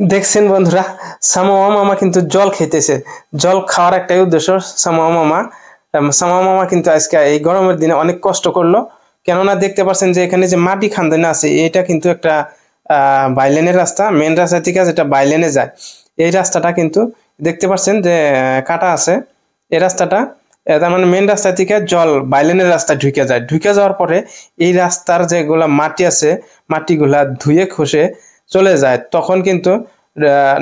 দেখছেন বন্ধুরা, সামাওয়া মামা কিন্তু জল খেতেছে। জল খাওয়ার একটাই উদ্দেশ্য। সামাওয়া মামা সামাওয়া মামা কিন্তু আজকে এই গরমের দিনে অনেক কষ্ট করলো। কেননা দেখতে পাচ্ছেন যে এখানে যে মাটি খান্দানো আছে, এটা কিন্তু একটা বাইলেনের রাস্তা, মেন রাস্তা থেকে যেটা বাইলেনে যায়। এই রাস্তাটা কিন্তু দেখতে পাচ্ছেন যে কাটা আছে। এই রাস্তাটা তার মানে মেন রাস্তা থেকে জল বাইলেনের রাস্তা ঢুকে যায়। ঢুকে যাওয়ার পরে এই রাস্তার যেগুলা মাটি আছে, মাটিগুলা ধুয়ে খসে চলে যায়। তখন কিন্তু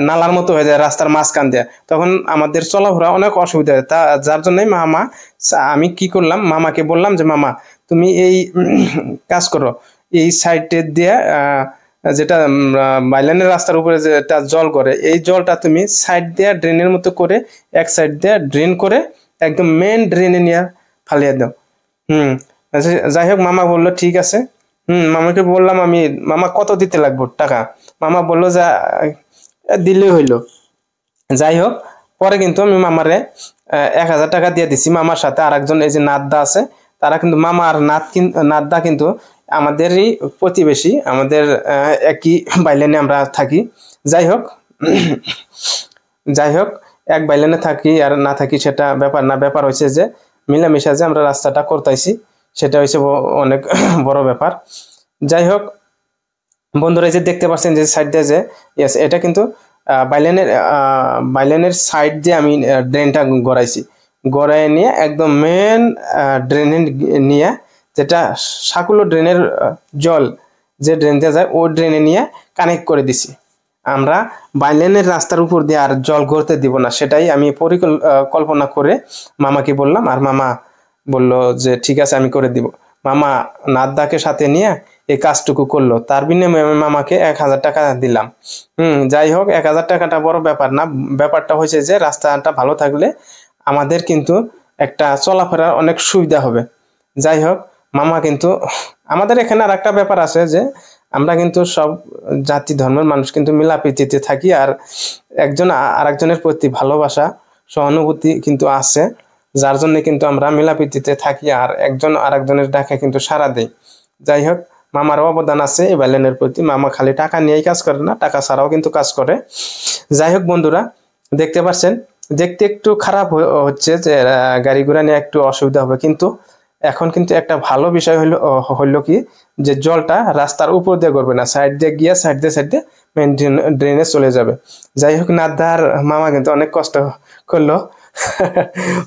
নালার মতো হয়ে যায় রাস্তার মাঝখান দিয়ে। তখন আমাদের চলাফেরা অনেক অসুবিধা হয়। যার জন্যই আমি কি করলাম, মামাকে বললাম যে মামা তুমি এই কাজ করো, এই সাইডে দিয়ে যেটা বাইলানের রাস্তার উপরে যেটা জল করে, এই জলটা তুমি সাইড দিয়ে ড্রেনের মতো করে এক সাইড দিয়ে ড্রেন করে একদম মেন ড্রেনে নিয়ে ফালিয়ে দাও। যাই হোক, মামা বললো ঠিক আছে। মামাকে বললাম আমি, মামা কত দিতে লাগবে টাকা? মামা বললো যে দিলেই হইলো। যাই হোক, পরে কিন্তু আমি মামারে 1000 টাকা দিয়ে দিছি। মামার সাথে আর একজন এই যে নাতদা আছে, তারা কিন্তু মামা আর নাতদা কিন্তু আমাদেরই প্রতিবেশী, আমাদের একই বাইলেনে আমরা থাকি। যাই হোক যাই হোক, এক বাইলেনে থাকি আর না থাকি সেটা ব্যাপার না। ব্যাপার হয়েছে যে মিলামিশা যে আমরা রাস্তাটা করতেছি, সেটা হয়েছে অনেক বড় ব্যাপার। যাই হোক বন্ধুরা, যে দেখতে পাচ্ছেন যে সাইড দিয়ে যে এটা কিন্তু বাইলেনের সাইড দিয়ে আমি ড্রেনটা গড়াইছি। গড়াই নিয়ে একদম মেন ড্রেনে নিয়ে, যেটা সাকুলো ড্রেনের জল যে ড্রেন দিয়ে যায়, ওই ড্রেনে নিয়ে কানেক্ট করে দিছি। আমরা বাইলেনের রাস্তার উপর দিয়ে আর জল গড়তে দিব না, সেটাই আমি পরিকল্পনা করে মামাকে বললাম। আর মামা বলল যে ঠিক আছে আমি করে দিব। মামা নাতদাকে সাথে নিয়ে এই কাজটুকু করলো। তার বিনিময়ে আমি মামাকে 1000 টাকা দিলাম। যাই হোক, 1000 টাকাটা বড় ব্যাপার না। ব্যাপারটা হয়েছে যে রাস্তাটা ভালো থাকলে আমাদের কিন্তু একটা চলাফেরার অনেক সুবিধা হবে। যাই হোক, মামা কিন্তু আমাদের এখানে আর একটা ব্যাপার আছে যে আমরা কিন্তু সব জাতি ধর্মের মানুষ কিন্তু মিলাপ্রীতিতে থাকি, আর একজন আরেকজনের প্রতি ভালোবাসা সহানুভূতি কিন্তু আছে, যার জন্য কিন্তু আমরা মিলাপ্রীতিতে থাকি আর একজন আরেকজনের ডাকে কিন্তু সাড়া দেই। যাই হোক, মামার অবদান আছে এই বাইলেনের প্রতি। মামা খালি টাকা নিয়েই কাজ করে না, টাকা ছাড়াও কিন্তু কাজ করে। যাই হোক বন্ধুরা, দেখতে পাচ্ছেন দেখতে একটু খারাপ হচ্ছে যে গাড়ি ঘোড়া নিয়ে একটু অসুবিধা হবে, কিন্তু এখন কিন্তু একটা ভালো বিষয় হইলো কি, যে জলটা রাস্তার উপর দিয়ে করবে না, সাইড দিয়ে গিয়ে সাইড দিয়ে মেন ড্রেনে চলে যাবে। যাই হোক, নাদার মামা কিন্তু অনেক কষ্ট করলো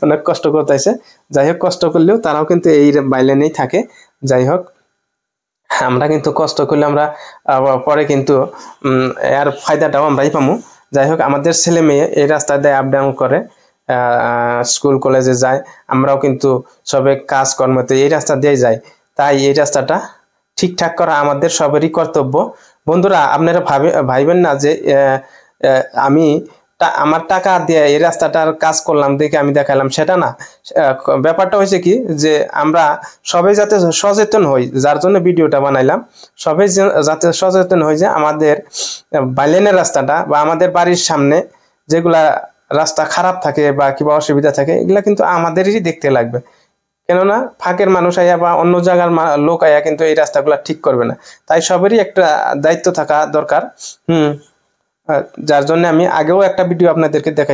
অনেক কষ্ট করতেছে। যাই হোক, কষ্ট করলেও তারাও কিন্তু এই বাইলেনেই থাকে। যাই হোক, আমরা কিন্তু কষ্ট করলে আমরা পরে কিন্তু এর ফায়দাটাও আমরাই পাবো। যাই হোক, আমাদের ছেলে মেয়ে এই রাস্তা দিয়ে আপ ডাউন করে স্কুল কলেজে যায়, আমরাও কিন্তু সবে কাজকর্মতে এই রাস্তা দিয়ে যাই। তাই এই রাস্তাটা ঠিকঠাক করা আমাদের সবারই কর্তব্য। বন্ধুরা, আপনারা ভাইবেন না যে আমি আমার টাকা দিয়ে এই রাস্তাটার কাজ করলাম দেখে আমি দেখালাম, সেটা না। ব্যাপারটা হয়েছে কি, যে আমরা সবাই যাতে সচেতন হই, যার জন্য ভিডিওটা বানাইলাম। সবাই যাতে সচেতন হই যে আমাদের বাইলেনের রাস্তাটা বা আমাদের বাড়ির সামনে যেগুলা রাস্তা খারাপ থাকে বা কিংবা অসুবিধা থাকে, এগুলা কিন্তু আমাদেরই দেখতে লাগবে। কেননা ফাঁকের মানুষ আয়া বা অন্য জায়গার লোক আয়া কিন্তু এই রাস্তাগুলা ঠিক করবে না। তাই সবারই একটা দায়িত্ব থাকা দরকার। যার জন্য আমি আগেও একটা ভিডিও আপনাদেরকে দেখাইছি।